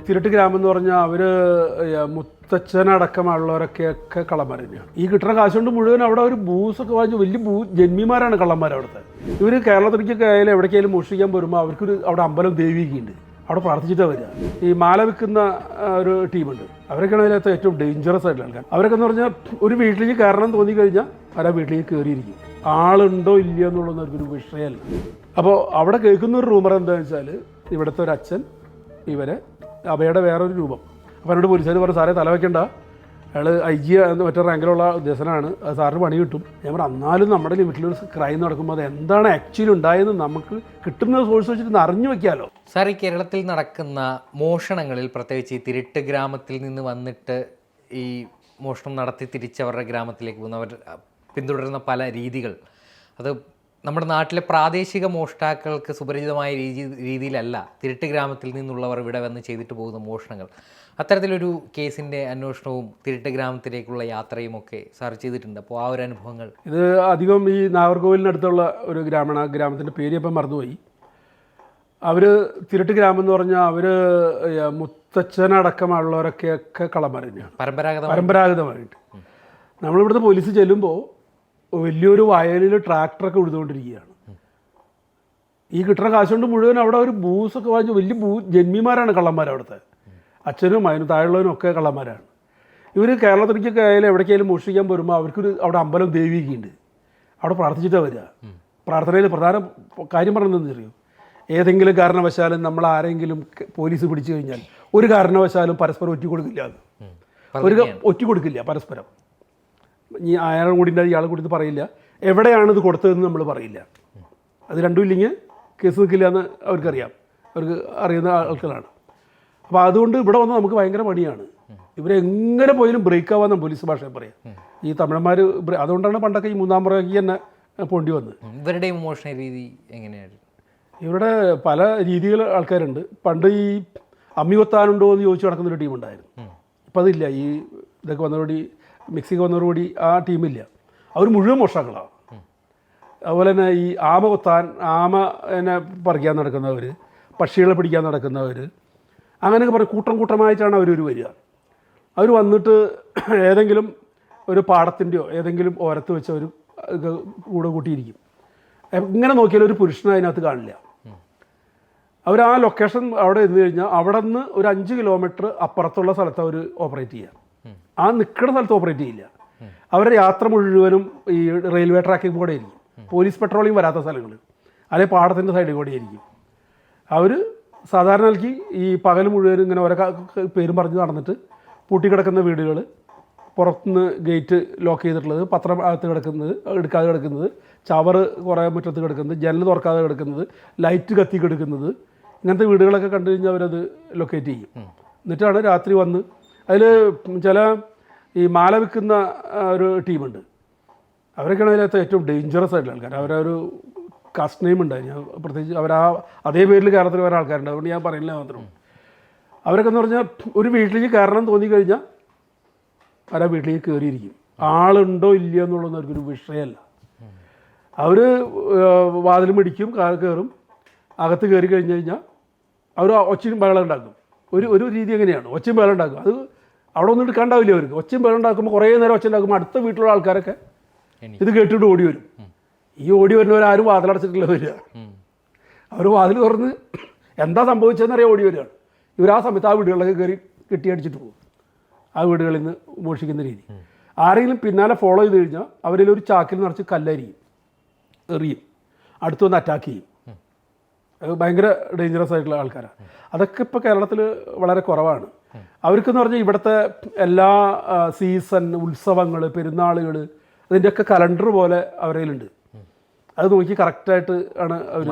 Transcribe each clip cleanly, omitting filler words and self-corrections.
തിരട്ട് ഗ്രാമം എന്ന് പറഞ്ഞാൽ അവർ മുത്തച്ഛനടക്കമുള്ളവരൊക്കെ കള്ളന്മാർ തന്നെയാണ്. ഈ കിട്ടുന്ന കാശ് കൊണ്ട് മുഴുവൻ അവിടെ ഒരു ബൂസൊക്കെ വാങ്ങിച്ച് വലിയ ജന്മിമാരാണ് കള്ളന്മാർ അവിടുത്തെ. ഇവർ കേരളത്തിലേക്കൊക്കെ ആയാലും എവിടേക്കായാലും മോഷ്ടിക്കാൻ വരുമ്പോൾ അവർക്കൊരു അവിടെ അമ്പലം ദേവികയുണ്ട്, അവിടെ പ്രാർത്ഥിച്ചിട്ടാണ് വരിക. ഈ മാല വിൽക്കുന്ന ഒരു ടീമുണ്ട്, അവരൊക്കെയാണ് അതിനകത്ത് ഏറ്റവും ഡേഞ്ചറസ് ആയിട്ടുള്ള ആൾക്കാർ. അവരൊക്കെ എന്ന് പറഞ്ഞാൽ ഒരു വീട്ടിലേക്ക് കയറണം തോന്നിക്കഴിഞ്ഞാൽ അവരാ വീട്ടിലേക്ക് കയറിയിരിക്കും. ആളുണ്ടോ ഇല്ലയോ എന്നുള്ളതൊന്നും അവർക്കൊരു വിഷയമല്ല. അപ്പോൾ അവിടെ കേൾക്കുന്ന ഒരു റൂമർ എന്താണെന്ന് വെച്ചാൽ ഇവിടുത്തെ ഒരു അച്ഛൻ ഇവരെ അഭയുടെ വേറൊരു രൂപം. അപ്പോൾ എന്നോട് പോലീസുകാർ പറഞ്ഞു, സാറേ തല വയ്ക്കണ്ട, അയാൾ IG എന്ന് മറ്റേ റാങ്കിലുള്ള ഉദ്യോഗസ്ഥനാണ്, അത് സാറിന് പണി കിട്ടും. ഞാൻ പറഞ്ഞു എന്നാലും നമ്മുടെ ലിമിറ്റിലൊരു ക്രൈം നടക്കുമ്പോൾ അത് എന്താണ് ആക്ച്വലി ഉണ്ടായെന്ന് നമുക്ക് കിട്ടുന്ന സോഴ്സ് വെച്ചിട്ട് അറിഞ്ഞു വെക്കാമല്ലോ. സാർ, ഈ കേരളത്തിൽ നടക്കുന്ന മോഷണങ്ങളിൽ പ്രത്യേകിച്ച് ഈ തിരുട്ട് ഗ്രാമത്തിൽ നിന്ന് വന്നിട്ട് ഈ മോഷണം നടത്തി തിരിച്ചവരുടെ ഗ്രാമത്തിലേക്ക് പോകുന്നവർ പിന്തുടരുന്ന പല രീതികൾ, അത് നമ്മുടെ നാട്ടിലെ പ്രാദേശിക മോഷ്ടാക്കൾക്ക് സുപരിചിതമായ രീതിയിലല്ല തിരുട്ട് ഗ്രാമത്തിൽ നിന്നുള്ളവർ ഇവിടെ വന്ന് ചെയ്തിട്ട് പോകുന്ന മോഷണങ്ങൾ. അത്തരത്തിലൊരു കേസിൻ്റെ അന്വേഷണവും തിരുട്ട് ഗ്രാമത്തിലേക്കുള്ള യാത്രയും ഒക്കെ സാർ ചെയ്തിട്ടുണ്ട്. അപ്പോൾ ആ ഒരു അനുഭവങ്ങൾ ഇത് അധികം ഈ നാഗർകോവിലിനടുത്തുള്ള ഒരു ഗ്രാമത്തിൻ്റെ പേര് ഇപ്പം മറന്നുപോയി. അവർ തിരുട്ട് ഗ്രാമം എന്ന് പറഞ്ഞാൽ അവർ മുത്തച്ഛനടക്കമുള്ളവരൊക്കെ കള്ളന്മാർ തന്നെയാണ് പരമ്പരാഗതമായിട്ട്. നമ്മളിവിടുത്തെ പോലീസ് ചെല്ലുമ്പോൾ വലിയൊരു വയലിൽ ട്രാക്ടറൊക്കെ ഉഴുതുകൊണ്ടിരിക്കുകയാണ്. ഈ കിട്ടുന്ന കാശ് കൊണ്ട് മുഴുവൻ അവിടെ ഒരു ബൂസൊക്കെ വാങ്ങിച്ച് വലിയ ജന്മിമാരാണ് കള്ളന്മാർ അവിടുത്തെ. അച്ഛനും അതിന് താഴെയുള്ളവനും ഒക്കെ കള്ളന്മാരാണ്. ഇവർ കേരളത്തിലേക്കൊക്കെ ആയാലും എവിടേക്കായാലും മോഷ്ടിക്കാൻ വരുമ്പോൾ അവർക്കൊരു അവിടെ അമ്പലം ദേവികയുണ്ട്, അവിടെ പ്രാർത്ഥിച്ചിട്ടാണ് വരിക. പ്രാർത്ഥനയിൽ പ്രധാന കാര്യം പറഞ്ഞതെന്ന് അറിയോ, ഏതെങ്കിലും കാരണവശാലും നമ്മൾ ആരെങ്കിലും പോലീസ് പിടിച്ചു കഴിഞ്ഞാൽ ഒരു കാരണവശാലും പരസ്പരം ഒറ്റ കൊടുക്കില്ല പരസ്പരം. ഈ അയാളും കൂടി ഉണ്ട് ഇയാളും കൂടി പറയില്ല, എവിടെയാണ് ഇത് കൊടുത്തതെന്ന് നമ്മൾ പറയില്ല. അത് രണ്ടും ഇല്ലെങ്കിൽ കേസ് നിൽക്കില്ല എന്ന് അവർക്കറിയാം, അവർക്ക് അറിയുന്ന ആൾക്കാരാണ്. അപ്പോൾ അതുകൊണ്ട് ഇവിടെ വന്ന് നമുക്ക് ഭയങ്കര പണിയാണ്. ഇവരെങ്ങനെ പോയാലും ബ്രേക്ക് ആവാന്ന് പോലീസ് ഭാഷയിൽ പറയാം. ഈ തമിഴന്മാർ അതുകൊണ്ടാണ് പണ്ടൊക്കെ ഈ മൂന്നാം പുറകെ തന്നെ പോണ്ടി വന്നത്. ഇവരുടെ മോഷണ രീതി എങ്ങനെയാണ്? ഇവിടെ പല രീതികൾ ആൾക്കാരുണ്ട്. പണ്ട് ഈ അമ്മി കൊത്താനുണ്ടോ എന്ന് ചോദിച്ചു നടക്കുന്നൊരു ടീമുണ്ടായിരുന്നു. ഇപ്പം അതില്ല. ഈ ഇതൊക്കെ വന്നതോടുകൂടി മിക്സിക്ക് വന്നതോടുകൂടി ആ ടീമില്ല. അവർ മുഴുവൻ മോഷ്ടാക്കളാണ്. അതുപോലെ തന്നെ ഈ ആമ കൊത്താൻ, ആമനെ പറിക്കാൻ നടക്കുന്നവർ, പക്ഷികളെ പിടിക്കാൻ നടക്കുന്നവർ, അങ്ങനെയൊക്കെ പറയും. കൂട്ടമായിട്ടാണ് അവർ വരിക. അവർ വന്നിട്ട് ഏതെങ്കിലും ഒരു പാടത്തിൻ്റെയോ ഏതെങ്കിലും ഓരത്ത് വെച്ച് അവർ കൂടെ കൂട്ടിയിരിക്കും. ഇങ്ങനെ നോക്കിയാലും ഒരു പുരുഷനെ അതിനകത്ത് കാണില്ല. അവർ ആ ലൊക്കേഷൻ അവിടെ ഇരുന്ന് കഴിഞ്ഞാൽ അവിടെ നിന്ന് ഒരു 5 കിലോമീറ്റർ അപ്പുറത്തുള്ള സ്ഥലത്ത് അവർ ഓപ്പറേറ്റ് ചെയ്യുക. ആ നിൽക്കുന്ന സ്ഥലത്ത് ഓപ്പറേറ്റ് ചെയ്യില്ല. അവരുടെ യാത്ര മുഴുവനും ഈ റെയിൽവേ ട്രാക്കിൽ കൂടെ ആയിരിക്കും, പോലീസ് പെട്രോളിങ് വരാത്ത സ്ഥലങ്ങൾ, അല്ലെങ്കിൽ പാടത്തിൻ്റെ സൈഡിൽ കൂടെ ആയിരിക്കും. അവർ സാധാരണ നൽകി ഈ പകൽ മുഴുവനും ഇങ്ങനെ ഓരോ പേരും പറഞ്ഞ് നടന്നിട്ട് പൂട്ടിക്കിടക്കുന്ന വീടുകൾ, പുറത്തുനിന്ന് ഗേറ്റ് ലോക്ക് ചെയ്തിട്ടുള്ളത്, പത്രം അകത്ത് കിടക്കുന്നത് എടുക്കാതെ കിടക്കുന്നത്, ചവറ് കുറേ മുറ്റത്ത് കിടക്കുന്നത്, ജനൽ തുറക്കാതെ കിടക്കുന്നത്, ലൈറ്റ് കത്തി കിടക്കുന്നത്, ഇങ്ങനത്തെ വീടുകളൊക്കെ കണ്ടു കഴിഞ്ഞാൽ അവരത് ലൊക്കേറ്റ് ചെയ്യും. എന്നിട്ടാണ് രാത്രി വന്ന് അതിൽ ചില ഈ മാല വിൽക്കുന്ന ഒരു ടീമുണ്ട്, അവരൊക്കെയാണ് അതിനകത്ത് ഏറ്റവും ഡേഞ്ചറസ് ആയിട്ടുള്ള ആൾക്കാർ. അവരൊരു കാസ്റ്റ് നെയിം ഉണ്ടായിരുന്നു, പ്രത്യേകിച്ച് അതേ പേരിൽ കേരളത്തിൽ വേറെ ആൾക്കാരുണ്ട്, അതുകൊണ്ട് ഞാൻ പറയുന്നില്ല മാത്രം. അവരൊക്കെ എന്ന് പറഞ്ഞാൽ ഒരു വീട്ടിലേക്ക് കയറണം തോന്നിക്കഴിഞ്ഞാൽ അവരാ വീട്ടിലേക്ക് കയറിയിരിക്കും. ആളുണ്ടോ ഇല്ലയോ എന്നുള്ളതൊന്നും അവർക്കൊരു വിഷയമല്ല. അവർ വാതിൽ പിടിക്കും, കയറും, അകത്ത് കയറി കഴിഞ്ഞ് കഴിഞ്ഞാൽ അവർ ഒച്ചയും ബഹളം ഉണ്ടാക്കും. ഒരു രീതി എങ്ങനെയാണ്, ഒച്ചയും ബഹളം ഉണ്ടാക്കും. അത് അവിടെ ഒന്നും എടുക്കാണ്ടാവില്ല അവർക്ക്. ഒച്ചയും ബഹളം ഉണ്ടാക്കുമ്പോൾ കുറേ നേരം ഒച്ച ഉണ്ടാക്കുമ്പോൾ അടുത്ത വീട്ടിലുള്ള ആൾക്കാരൊക്കെ ഇത് കേട്ടിട്ട് ഓടി വരും. ഈ ഓടി വരുന്നവരാരും വാതിലടച്ചിട്ടില്ല വരിക. അവർ വാതിൽ തുറന്ന് എന്താ സംഭവിച്ചതെന്നറിയാൻ ഓടി വരികയാണ്. ഇവർ ആ സമയത്ത് ആ വീടുകളിലൊക്കെ കയറി കെട്ടിയടിച്ചിട്ട് പോകും. ആ വീടുകളിൽ നിന്ന് മോഷിക്കുന്ന രീതി. ആരെങ്കിലും പിന്നാലെ ഫോളോ ചെയ്ത് കഴിഞ്ഞാൽ അവരിലൊരു ചാക്കിൽ നിറച്ച് കല്ലായിരിക്കും, എറിയും, അടുത്ത് വന്ന് അറ്റാക്ക് ചെയ്യും. അത് ഭയങ്കര ഡേഞ്ചറസ് ആയിട്ടുള്ള ആൾക്കാരാണ്. അതൊക്കെ ഇപ്പോൾ കേരളത്തിൽ വളരെ കുറവാണ്. അവർക്കെന്ന് പറഞ്ഞാൽ ഇവിടുത്തെ എല്ലാ സീസൺ, ഉത്സവങ്ങൾ, പെരുന്നാളുകൾ, അതിൻ്റെയൊക്കെ കലണ്ടർ പോലെ അവരേലുണ്ട്. അത് നോക്കി കറക്റ്റായിട്ട് ആണ് അവർ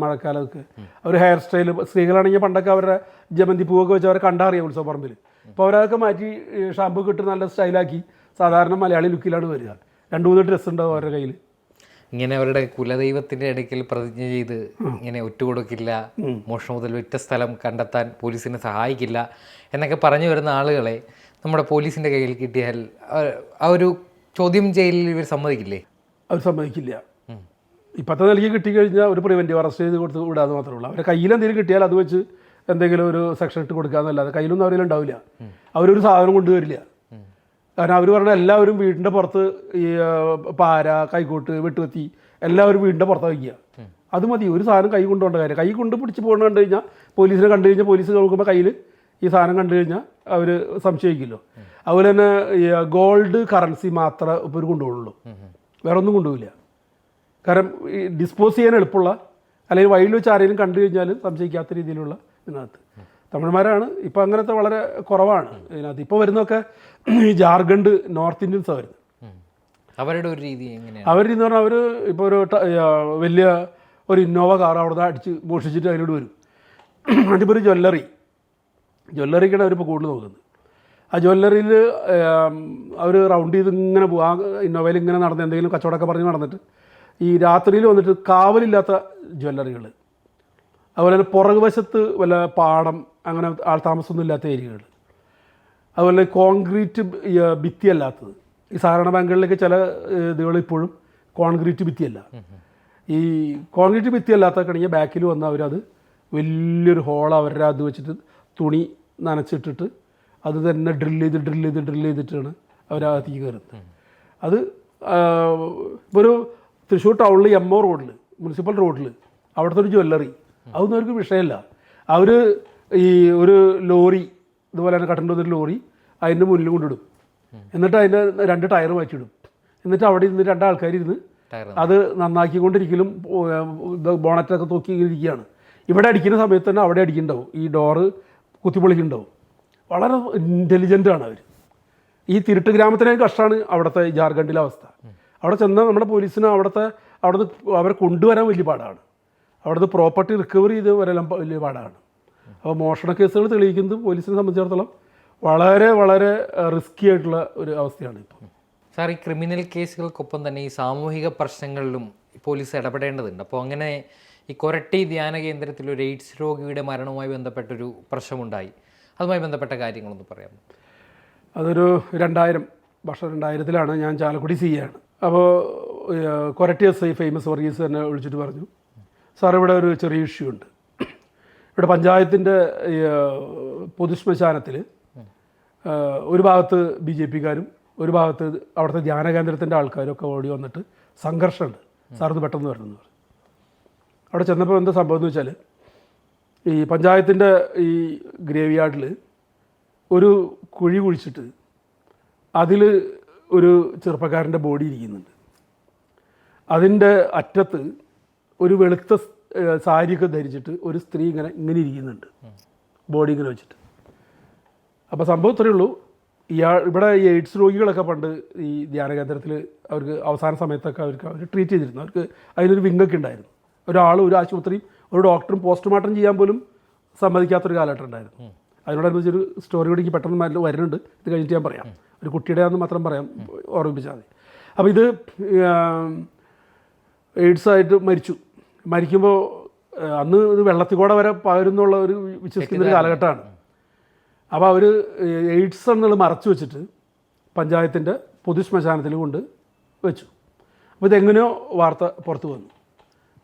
മഴക്കാലമൊക്കെ അവർ ഹെയർ സ്റ്റൈൽ, സ്ത്രീകളാണെങ്കിൽ പണ്ടൊക്കെ അവരുടെ ജമന്തി പൂവൊക്കെ വെച്ച് അവരെ കണ്ടറിയാം ഉത്സവ പറമ്പിൽ. ഇപ്പോൾ അവരതൊക്കെ മാറ്റി ഷാമ്പു കിട്ടി നല്ല സ്റ്റൈലാക്കി സാധാരണ മലയാളി ലുക്കിലാണ് വരിക. 2-3 ഡ്രസ്സ് ഉണ്ടാവും അവരുടെ കയ്യിൽ. ഇങ്ങനെ അവരുടെ കുലദൈവത്തിൻ്റെ ഇടയ്ക്കൽ പ്രതിജ്ഞ ചെയ്ത് ഇങ്ങനെ ഒറ്റുകൊടുക്കില്ല, മോഷണം മുതൽ വിറ്റ സ്ഥലം കണ്ടെത്താൻ പോലീസിനെ സഹായിക്കില്ല എന്നൊക്കെ പറഞ്ഞു വരുന്ന ആളുകളെ നമ്മുടെ പോലീസിൻ്റെ കയ്യിൽ കിട്ടിയാൽ ആ ഒരു ചോദ്യം ചെയ്യലിൽ ഇവർ സമ്മതിക്കില്ലേ? അവർ സമ്മതിക്കില്ല. ഇപ്പോഴത്തെ നിലയ്ക്ക് കിട്ടിക്കഴിഞ്ഞാൽ ഒരു പ്രിവെൻറ്റീവ് അറസ്റ്റ് ചെയ്ത് കൊടുത്ത് വിടാതെ മാത്രമേ ഉള്ളൂ. അവരുടെ കയ്യിൽ എന്തെങ്കിലും കിട്ടിയാൽ അത് വെച്ച് എന്തെങ്കിലും ഒരു സെക്ഷൻ ഇട്ട് കൊടുക്കാന്നല്ലാതെ കയ്യിലൊന്നും അവരെല്ലാം ഉണ്ടാവില്ല. അവരൊരു സാധനം കൊണ്ടുവരില്ല. കാരണം അവർ പറഞ്ഞാൽ എല്ലാവരും വീടിൻ്റെ പുറത്ത് ഈ പാര, കൈക്കോട്ട്, വെട്ടുകത്തി എല്ലാവരും വീടിൻ്റെ പുറത്ത് വയ്ക്കുക. അത് മതി. ഒരു സാധനം കൈ കൊണ്ടുപോകേണ്ട കാര്യം. കൈ കൊണ്ട് പിടിച്ച് പോകണം കണ്ടു കഴിഞ്ഞാൽ പോലീസിനെ കണ്ടു കഴിഞ്ഞാൽ പോലീസ് നോക്കുമ്പോൾ കയ്യിൽ ഈ സാധനം കണ്ടു കഴിഞ്ഞാൽ അവർ സംശയിക്കില്ലോ. അതുപോലെ തന്നെ ഗോൾഡ് കറൻസി മാത്രമേ ഇപ്പോൾ ഒരു കൊണ്ടുപോകുള്ളൂ, വേറെ ഒന്നും കൊണ്ടുപോകില്ല. കാരണം ഈ ഡിസ്പോസ് ചെയ്യാൻ എളുപ്പമുള്ള, അല്ലെങ്കിൽ വഴിയിൽ വെച്ച് ആരെങ്കിലും കണ്ടു കഴിഞ്ഞാലും സംശയിക്കാത്ത രീതിയിലുള്ള ഇതിനകത്ത് തമിഴന്മാരാണ് ഇപ്പോൾ അങ്ങനത്തെ വളരെ കുറവാണ് ഇതിനകത്ത്. ഇപ്പോൾ വരുന്നതൊക്കെ ഈ ജാർഖണ്ഡ്, നോർത്ത് ഇന്ത്യൻസാണ് വരുന്നത്. അവരുടെ ഒരു രീതി എങ്ങനെയാണ്? അവരെന്ന് പറഞ്ഞാൽ അവർ ഇപ്പോൾ ഒരു വലിയ ഒരു ഇന്നോവ കാർ അവിടെ നിന്ന് അടിച്ച് മോഷിച്ചിട്ട് അതിനോട് വരും. അതിപ്പോൾ ഒരു ജ്വല്ലറിക്കാണ് അവരിപ്പോൾ കൂടുതൽ നോക്കുന്നത്. ആ ജ്വല്ലറിയിൽ അവർ റൗണ്ട് ചെയ്ത് ഇങ്ങനെ പോകും. ആ ഇന്നോവയിൽ ഇങ്ങനെ നടന്ന് എന്തെങ്കിലും കച്ചവടമൊക്കെ പറഞ്ഞ് നടന്നിട്ട് ഈ രാത്രിയിൽ വന്നിട്ട് കാവലില്ലാത്ത ജ്വല്ലറികൾ, അതുപോലെ തന്നെ പുറകു വശത്ത് വല്ല പാടം അങ്ങനെ ആൾ താമസമൊന്നും ഇല്ലാത്ത ഏരിയകൾ, അതുപോലെ കോൺക്രീറ്റ് ഭിത്തിയല്ലാത്തത്. ഈ സഹകരണ ബാങ്കുകളിലേക്ക് ചില ഇതുകൾ ഇപ്പോഴും കോൺക്രീറ്റ് ഭിത്തിയല്ല. ഈ കോൺക്രീറ്റ് ഭിത്തിയല്ലാത്തൊക്കെ ആണെങ്കിൽ ബാക്കിൽ വന്ന് അവരത് വലിയൊരു ഹോൾ അവരുടെ അത് വെച്ചിട്ട് തുണി നനച്ചിട്ടിട്ട് അത് തന്നെ ഡ്രില്ല് ചെയ്തിട്ടാണ് അവരകത്തേക്ക് കയറുന്നത്. അത് ഒരു തൃശ്ശൂർ ടൗണിൽ MO റോഡിൽ, മുനിസിപ്പൽ റോഡിൽ അവിടുത്തെ ഒരു ജ്വല്ലറി, അതൊന്നും അവർക്ക് വിഷയമല്ല. അവർ ഈ ഒരു ലോറി ഇതുപോലെ തന്നെ കട്ടൻ്റെ ഒരു ലോറി അതിൻ്റെ മുന്നിൽ കൊണ്ടിടും. എന്നിട്ട് അതിൻ്റെ 2 ടയർ മാറ്റിയിടും. എന്നിട്ട് അവിടെ ഇരുന്ന് 2 ആൾക്കാരിരുന്ന് അത് നന്നാക്കിക്കൊണ്ടിരിക്കലും ബോണറ്റൊക്കെ തൂക്കിയിരിക്കുകയാണ്. ഇവിടെ അടിക്കുന്ന സമയത്ത് തന്നെ അവിടെ അടിക്കുന്നുണ്ടാവും, ഈ ഡോറ് കുത്തിപ്പൊളിക്കുന്നുണ്ടാവും. വളരെ ഇൻ്റലിജൻ്റാണ് അവർ. ഈ തിരുട്ട് ഗ്രാമത്തിനെ കഷ്ടമാണ് അവിടുത്തെ ജാർഖണ്ഡിലെ അവസ്ഥ. അവിടെ ചെന്നാൽ നമ്മുടെ പോലീസിന് അവിടുന്ന് അവരെ കൊണ്ടുവരാൻ വലിയ പാടാണ്. അവിടുത്തെ പ്രോപ്പർട്ടി റിക്കവറി ചെയ്ത് വരാൻ വലിയ പാടാണ്. അപ്പോൾ മോഷണ കേസുകൾ തെളിയിക്കുന്നത് പോലീസിനെ സംബന്ധിച്ചിടത്തോളം വളരെ വളരെ റിസ്കി ആയിട്ടുള്ള ഒരു അവസ്ഥയാണ് ഇപ്പോൾ. സാർ, ഈ ക്രിമിനൽ കേസുകൾക്കൊപ്പം തന്നെ ഈ സാമൂഹിക പ്രശ്നങ്ങളിലും പോലീസ് ഇടപെടേണ്ടതുണ്ട്. അപ്പോൾ അങ്ങനെ ഈ കൊരട്ടി ധ്യാന കേന്ദ്രത്തിൽ ഒരു എയ്ഡ്സ് രോഗിയുടെ മരണവുമായി ബന്ധപ്പെട്ടൊരു പ്രശ്നമുണ്ടായി. അതുമായി ബന്ധപ്പെട്ട കാര്യങ്ങളൊന്ന് പറയാമോ? അതൊരു 2000-ലാണ്. ഞാൻ ചാലക്കുടി CA ആണ്. അപ്പോൾ കൊരട്ടി SI ഫേമസ് വർഗീസ് തന്നെ വിളിച്ചിട്ട് പറഞ്ഞു, സാർ ഇവിടെ ഒരു ചെറിയ ഇഷ്യൂ ഉണ്ട്. ഇവിടെ പഞ്ചായത്തിൻ്റെ പൊതുശ്മശാനത്തിൽ ഒരു ഭാഗത്ത് BJP-കാരും ഒരു ഭാഗത്ത് അവിടുത്തെ ധ്യാന കേന്ദ്രത്തിൻ്റെ ആൾക്കാരും ഒക്കെ ഓടി വന്നിട്ട് സംഘർഷമുണ്ട്, സാറിന് പെട്ടെന്ന് വരണമെന്ന് പറഞ്ഞു. അവിടെ ചെന്നപ്പോൾ എന്താ സംഭവം എന്ന് വെച്ചാൽ, ഈ പഞ്ചായത്തിൻ്റെ ഈ ഗ്രേവ് യാർഡിൽ ഒരു കുഴി കുഴിച്ചിട്ട് അതിൽ ഒരു ചെറുപ്പക്കാരൻ്റെ ബോഡി ഇരിക്കുന്നുണ്ട്. അതിൻ്റെ അറ്റത്ത് ഒരു വെളുത്ത സാരിയൊക്കെ ധരിച്ചിട്ട് ഒരു സ്ത്രീ ഇങ്ങനെ ഇരിക്കുന്നുണ്ട്, ബോഡി ഇങ്ങനെ വെച്ചിട്ട്. അപ്പോൾ സംഭവം ഇത്രയേ ഉള്ളൂ. ഇവിടെ ഈ എയ്ഡ്സ് രോഗികളൊക്കെ പണ്ട് ഈ ധ്യാന കേന്ദ്രത്തിൽ അവർക്ക് അവസാന സമയത്തൊക്കെ അവർ ട്രീറ്റ് ചെയ്തിരുന്നു. അവർക്ക് അതിനൊരു വിങ്ങൊക്കെ ഉണ്ടായിരുന്നു. ഒരു ആശുപത്രിയും ഒരു ഡോക്ടറും പോസ്റ്റ്മോർട്ടം ചെയ്യാൻ പോലും സമ്മതിക്കാത്തൊരു കാലഘട്ടം ഉണ്ടായിരുന്നു. അതിനോടനുബന്ധിച്ചൊരു സ്റ്റോറി കൂടി എനിക്ക് പെട്ടെന്ന് വരുന്നുണ്ട്. ഇത് കഴിഞ്ഞിട്ട് ഞാൻ പറയാം. ഒരു കുട്ടിയുടെ ആണെന്ന് മാത്രം പറയാം, ഓർമ്മിപ്പിച്ചാൽ മതി. അപ്പോൾ ഇത് എയ്ഡ്സായിട്ട് മരിക്കുമ്പോൾ അന്ന് ഇത് വെള്ളത്തിൽ കൂടെ വരെ പകരുന്നുള്ള ഒരു വിശ്വസിക്കുന്നൊരു കാലഘട്ടമാണ്. അപ്പോൾ അവർ എയ്ഡ്സ് എന്നുള്ളത് മറച്ചു വെച്ചിട്ട് പഞ്ചായത്തിൻ്റെ പൊതുശ്മശാനത്തിൽ കൊണ്ട് വെച്ചു. അപ്പോൾ ഇതെങ്ങനെയോ വാർത്ത പുറത്ത് വന്നു.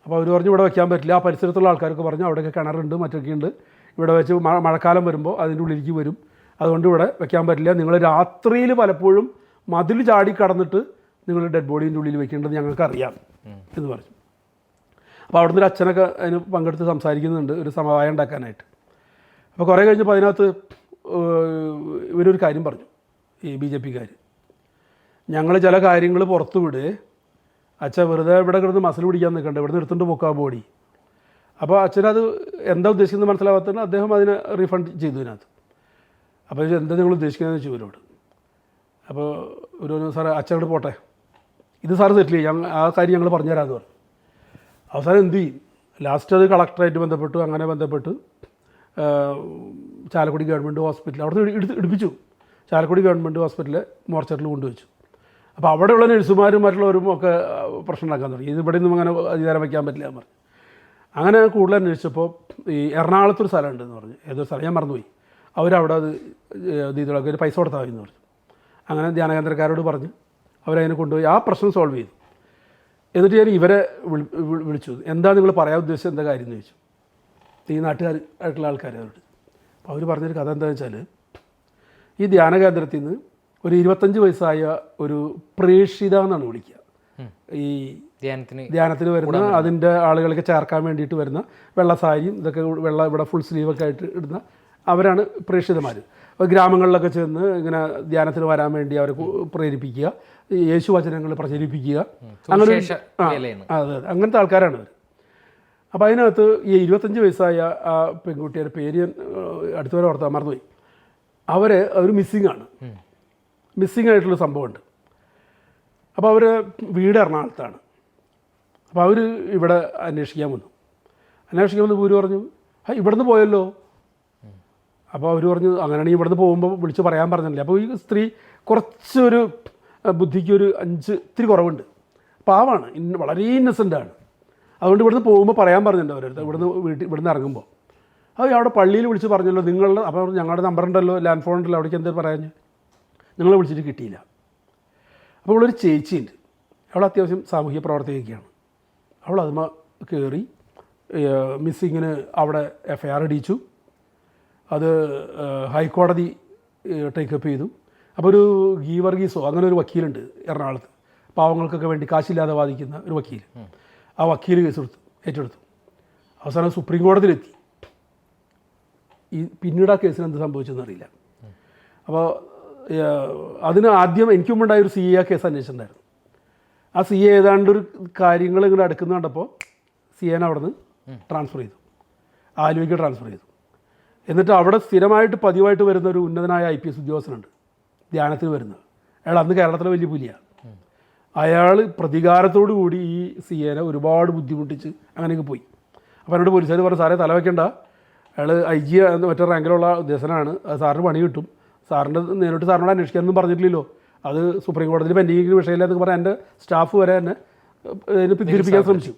അപ്പോൾ അവർ പറഞ്ഞു ഇവിടെ വയ്ക്കാൻ പറ്റില്ല. ആ പരിസരത്തുള്ള ആൾക്കാരൊക്കെ പറഞ്ഞു അവിടെയൊക്കെ കിണറുണ്ട്, മറ്റൊക്കെ ഉണ്ട്, ഇവിടെ വെച്ച് മഴക്കാലം വരുമ്പോൾ അതിൻ്റെ ഉള്ളിലേക്ക് വരും, അതുകൊണ്ട് ഇവിടെ വയ്ക്കാൻ പറ്റില്ല. നിങ്ങൾ രാത്രിയിൽ പലപ്പോഴും മതിൽ ചാടി കടന്നിട്ട് നിങ്ങൾ ഡെഡ് ബോഡീൻ്റെ ഉള്ളിൽ വെക്കേണ്ടത് ഞങ്ങൾക്കറിയാം എന്ന് പറഞ്ഞു. അപ്പോൾ അവിടുന്ന് ഒരു അച്ഛനൊക്കെ അതിന് പങ്കെടുത്ത് സംസാരിക്കുന്നുണ്ട് ഒരു സമവായം ഉണ്ടാക്കാനായിട്ട്. അപ്പോൾ കുറേ കഴിഞ്ഞപ്പോൾ അതിനകത്ത് ഇവരൊരു കാര്യം പറഞ്ഞു, ഈ BJP-കാർ, ഞങ്ങൾ ചില കാര്യങ്ങൾ പുറത്തു വിടുക, അച്ഛൻ വെറുതെ ഇവിടെ കിടന്ന് മസിൽ പിടിക്കാൻ നിൽക്കണ്ട, ഇവിടെ നിന്ന് എടുത്തുകൊണ്ട് പോക്കാം ബോഡി. അപ്പോൾ അച്ഛനത് എന്താ ഉദ്ദേശിക്കുന്നത് മനസ്സിലാവാത്തതിന് അദ്ദേഹം അതിനെ റീഫണ്ട് ചെയ്തു ഇതിനകത്ത്. അപ്പോൾ എന്താ നിങ്ങൾ ഉദ്ദേശിക്കുന്നതെന്ന് വെച്ചു ഇവരോട്. അപ്പോൾ ഒരു സാറേ അച്ഛനോട് പോട്ടെ, ഇത് സാറ് സെറ്റിൽ ചെയ്യും, ആ കാര്യം ഞങ്ങൾ പറഞ്ഞുതരാമെന്ന് പറഞ്ഞു. അവസാനം എന്ത് ചെയ്യും, ലാസ്റ്റ് അത് കളക്ടറായിട്ട് ബന്ധപ്പെട്ടു. അങ്ങനെ ബന്ധപ്പെട്ട് ചാലക്കുടി ഗവൺമെൻറ് ഹോസ്പിറ്റൽ അവിടുന്ന് എടുപ്പിച്ചു. ചാലക്കുടി ഗവൺമെൻറ് ഹോസ്പിറ്റലിൽ മോർച്ചറിൽ കൊണ്ടുവച്ചു. അപ്പോൾ അവിടെയുള്ള നഴ്സുമാരും മറ്റുള്ളവരും ഒക്കെ പ്രശ്നം ഉണ്ടാക്കാൻ തുടങ്ങി. ഇത് ഇവിടെ നിന്നും അങ്ങനെ അധികാരം വയ്ക്കാൻ പറ്റില്ല എന്ന് പറഞ്ഞു. അങ്ങനെ കൂടുതൽ അന്വേഷിച്ചപ്പോൾ ഈ എറണാകുളത്തൊരു സ്ഥലമുണ്ടെന്ന് പറഞ്ഞു, ഏതൊരു സ്ഥലം ഞാൻ മറന്നുപോയി. അവരവിടെ അത് ഇതിലൊക്കെ പൈസ കൊടുത്താൽ മതി എന്ന് പറഞ്ഞു. അങ്ങനെ ധ്യാനകേന്ദ്രക്കാരോട് പറഞ്ഞ് അവരതിനെ കൊണ്ടുപോയി ആ പ്രശ്നം സോൾവ് ചെയ്തു. എന്നിട്ട് ഞാൻ ഇവരെ വിളിച്ചു, എന്താ നിങ്ങൾ പറയാൻ ഉദ്ദേശിച്ചത്, എന്താ കാര്യം എന്ന് ചോദിച്ചു. ഈ നാട്ടുകാരായിട്ടുള്ള ആൾക്കാർ അവരോട്. അപ്പോൾ അവർ പറഞ്ഞൊരു കഥ എന്താണെന്ന് വെച്ചാൽ, ഈ ധ്യാന കേന്ദ്രത്തിൽ നിന്ന് ഒരു 25 വയസ്സായ ഒരു പ്രേക്ഷിത എന്നാണ് വിളിക്കുക. ഈ ധ്യാനത്തിന് വരുന്ന അതിൻ്റെ ആളുകളൊക്കെ ചേർക്കാൻ വേണ്ടിയിട്ട് വരുന്ന വെള്ള സാരിയും ഇതൊക്കെ ഇവിടെ ഫുൾ സ്ലീവൊക്കെ ആയിട്ട് ഇടുന്ന അവരാണ് പ്രേക്ഷിതന്മാർ. അപ്പോൾ ഗ്രാമങ്ങളിലൊക്കെ ചെന്ന് ഇങ്ങനെ ധ്യാനത്തിന് വരാൻ വേണ്ടി അവരെ പ്രേരിപ്പിക്കുക, യേശു വചനങ്ങൾ പ്രചരിപ്പിക്കുക, അങ്ങനെ അതെ അങ്ങനത്തെ ആൾക്കാരാണ് അവർ. അപ്പോൾ അതിനകത്ത് ഈ 25 വയസ്സായ ആ പെൺകുട്ടിയുടെ പേര് ഞാൻ അടുത്തവരെ ഓർത്താൻ മറന്നുപോയി. അവർ മിസ്സിംഗ് ആയിട്ടുള്ള സംഭവമുണ്ട്. അപ്പോൾ അവർ വീട് എറണാകുളത്താണ്. അപ്പോൾ അവർ ഇവിടെ അന്വേഷിക്കാൻ വന്നു. പൂര് പറഞ്ഞു, ഇവിടുന്ന് പോയല്ലോ. അപ്പോൾ അവർ പറഞ്ഞു, അങ്ങനെയാണെങ്കിൽ ഇവിടുന്ന് പോകുമ്പോൾ വിളിച്ച് പറയാൻ പറഞ്ഞില്ലേ. അപ്പോൾ ഈ സ്ത്രീ കുറച്ചൊരു ബുദ്ധിക്കൊരു 5 ഇത്തിരി കുറവുണ്ട്, പാവാണ്, വളരെ ഇന്നസെൻ്റാണ്. അതുകൊണ്ട് ഇവിടുന്ന് പോകുമ്പോൾ പറയാൻ പറഞ്ഞിട്ടുണ്ട് അവരടുത്ത്, ഇവിടുന്ന് ഇറങ്ങുമ്പോൾ. അത് അവിടെ പള്ളിയിൽ വിളിച്ച് പറഞ്ഞല്ലോ നിങ്ങളുടെ, അപ്പോൾ ഞങ്ങളുടെ നമ്പർ ഉണ്ടല്ലോ, ലാൻഡ് ഫോൺ ഉണ്ടല്ലോ, അവിടേക്ക് എന്താ പറയാഞ്ഞ്, നിങ്ങളെ വിളിച്ചിട്ട് കിട്ടിയില്ല. അപ്പോൾ അവളൊരു ചേച്ചിയുണ്ട്, അവൾ അത്യാവശ്യം സാമൂഹ്യ പ്രവർത്തകയൊക്കെയാണ്. അവൾ അതുമ കയറി മിസ്സിങ്ങിന് അവിടെ FIR ഇടിച്ചു. അത് ഹൈക്കോടതി ടേക്കപ്പ് ചെയ്തു. അപ്പോൾ ഒരു ഗീവർഗീസോ അങ്ങനെ ഒരു വക്കീലുണ്ട് എറണാകുളത്ത്, പാവങ്ങൾക്കൊക്കെ വേണ്ടി കാശില്ലാതെ വാദിക്കുന്ന ഒരു വക്കീൽ. ആ വക്കീൽ കേസ് ഏറ്റെടുത്തു. അവസാനം സുപ്രീം കോടതിയിലെത്തി. പിന്നീട് ആ കേസിന് എന്ത് സംഭവിച്ചെന്നറിയില്ല. അപ്പോൾ അതിന് ആദ്യം എനിക്ക് മുമ്പുണ്ടായ ഒരു CA കേസ് അന്വേഷിച്ചിട്ടുണ്ടായിരുന്നു. ആ CA ഏതാണ്ടൊരു കാര്യങ്ങൾ ഇങ്ങനെ അടുക്കുന്ന കണ്ടപ്പോൾ CAനെ അവിടെ നിന്ന് ട്രാൻസ്ഫർ ചെയ്തു, ആലുവയ്ക്ക് ട്രാൻസ്ഫർ ചെയ്തു. എന്നിട്ട് അവിടെ സ്ഥിരമായിട്ട് പതിവായിട്ട് വരുന്ന ഒരു ഉന്നതനായ IPS ഉദ്യോഗസ്ഥനുണ്ട് ധ്യാനത്തിന് വരുന്നത്. അയാൾ അന്ന് കേരളത്തിലെ വലിയ പുലിയാണ്. അയാൾ പ്രതികാരത്തോടു കൂടി ഈ CAനെ ഒരുപാട് ബുദ്ധിമുട്ടിച്ച് അങ്ങനെയൊക്കെ പോയി. അപ്പോൾ എന്നോട് പോലീസുകാർ പറഞ്ഞു, സാറേ തല വയ്ക്കണ്ട, അയാൾ IG മറ്റേ റാങ്കിലുള്ള ഉദ്യോഗസ്ഥനാണ്, അത് സാറിന് പണി കിട്ടും, നേരിട്ട് സാറിനോട് അന്വേഷിക്കാനൊന്നും പറഞ്ഞിട്ടില്ലല്ലോ, അത് സുപ്രീം കോടതിയിൽ പെൻഡിങ് വിഷയമില്ല എന്നൊക്കെ പറഞ്ഞാൽ എൻ്റെ സ്റ്റാഫ് വരെ എന്നെ ഇതിനെ പിന്തിരിപ്പിക്കാൻ ശ്രമിച്ചു.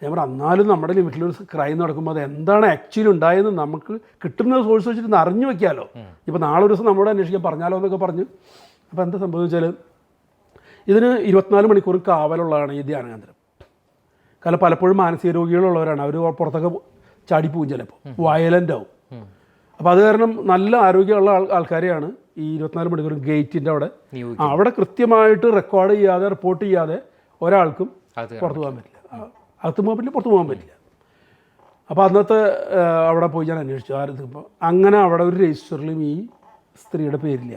ഞാൻ പറഞ്ഞു, എന്നാലും നമ്മുടെ ലിമിറ്റിലൊരു ക്രൈം നടക്കുമ്പോൾ അത് എന്താണ് ആക്ച്വലി ഉണ്ടായെന്ന് നമുക്ക് കിട്ടുന്ന സോഴ്സ് വെച്ചിട്ട് അറിഞ്ഞു വെക്കാമല്ലോ. ഇപ്പോൾ നാളെ ഒരു ദിവസം നമ്മളോട് അന്വേഷിക്കാൻ പറഞ്ഞാലോ എന്നൊക്കെ പറഞ്ഞു. അപ്പോൾ എന്താ സംഭവിച്ചാൽ ഇതിന് 24 മണിക്കൂർ കാവലുള്ളതാണ് ഈ ധ്യാന കേന്ദ്രം. കാരണം പലപ്പോഴും മാനസിക രോഗികളുള്ളവരാണ്, അവർ പുറത്തൊക്കെ ചാടിപ്പോവും, ചിലപ്പോൾ വയലൻ്റ് ആവും. അപ്പോൾ അത് കാരണം നല്ല ആരോഗ്യമുള്ള ആൾക്കാരെയാണ് ഈ 24 മണിക്കൂർ ഗേറ്റിൻ്റെ അവിടെ കൃത്യമായിട്ട് റെക്കോർഡ് ചെയ്യാതെ റിപ്പോർട്ട് ചെയ്യാതെ ഒരാൾക്കും പുറത്തു പോകാൻ പറ്റില്ല, അകത്ത് പോകാൻ പറ്റില്ല, പുറത്തു പോകാൻ പറ്റില്ല. അപ്പോൾ അന്നത്തെ അവിടെ പോയി ഞാൻ അന്വേഷിച്ചു ആരെത്തുമ്പോൾ അങ്ങനെ അവിടെ ഒരു രജിസ്റ്ററിലും ഈ സ്ത്രീയുടെ പേരില്ല.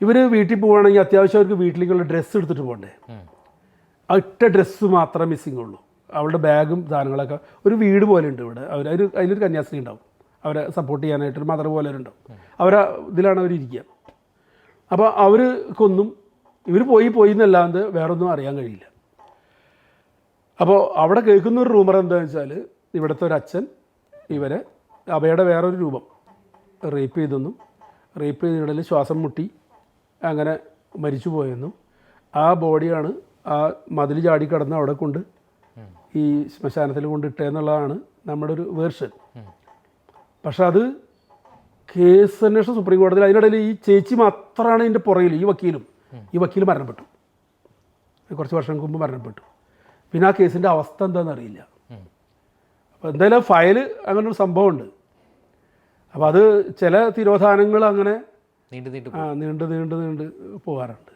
ഇവർ വീട്ടിൽ പോവുകയാണെങ്കിൽ അത്യാവശ്യം അവർക്ക് വീട്ടിലേക്കുള്ള ഡ്രസ്സ് എടുത്തിട്ട് പോകണ്ടേ, ഇട്ട ഡ്രസ്സ് മാത്രമേ മിസ്സിങ് ഉള്ളൂ. അവളുടെ ബാഗും സാധനങ്ങളൊക്കെ ഒരു വീട് പോലെ ഉണ്ട് ഇവിടെ. അതിലൊരു കന്യാസ്ത്രീ ഉണ്ടാവും, അവരെ സപ്പോർട്ട് ചെയ്യാനായിട്ടൊരു മദർ പോലെ ഉണ്ടാവും. ഇതിലാണ് അവരിയ്ക്കുക. അപ്പോൾ അവർക്കൊന്നും ഇവർ പോയി എന്നല്ലാണ്ട് വേറൊന്നും അറിയാൻ കഴിയില്ല. അപ്പോൾ അവിടെ കേൾക്കുന്ന ഒരു റൂമർ എന്താണെന്ന് വെച്ചാൽ, ഇവിടുത്തെ ഒരു അച്ഛൻ ഇവരെ അഭയുടെ വേറൊരു രൂപം റേപ്പ് ചെയ്തെന്നും, റേപ്പ് ചെയ്തിടയിൽ ശ്വാസം മുട്ടി അങ്ങനെ മരിച്ചു പോയെന്നും, ആ ബോഡിയാണ് ആ മതിൽ ചാടി കടന്ന് അവിടെ കൊണ്ട് ഈ ശ്മശാനത്തിൽ കൊണ്ടിട്ടെന്നുള്ളതാണ് നമ്മുടെ ഒരു വേർഷൻ. പക്ഷെ അത് കേസ് അന്വേഷണം സുപ്രീം കോടതിയിൽ. അതിനിടയിൽ ഈ ചേച്ചി മാത്രമാണ് ഇതിൻ്റെ പുറകിൽ. ഈ വക്കീൽ മരണപ്പെട്ടു, കുറച്ച് വർഷങ്ങൾക്ക് മുമ്പ് മരണപ്പെട്ടു. പിന്നെ ആ കേസിൻ്റെ അവസ്ഥ എന്താണെന്ന് അറിയില്ല. അപ്പോൾ എന്തായാലും ഫയൽ അങ്ങനെ ഒരു സംഭവമുണ്ട്. അപ്പോൾ അത് ചില തിരോധാനങ്ങൾ അങ്ങനെ നീണ്ട് പോകാറുണ്ട്.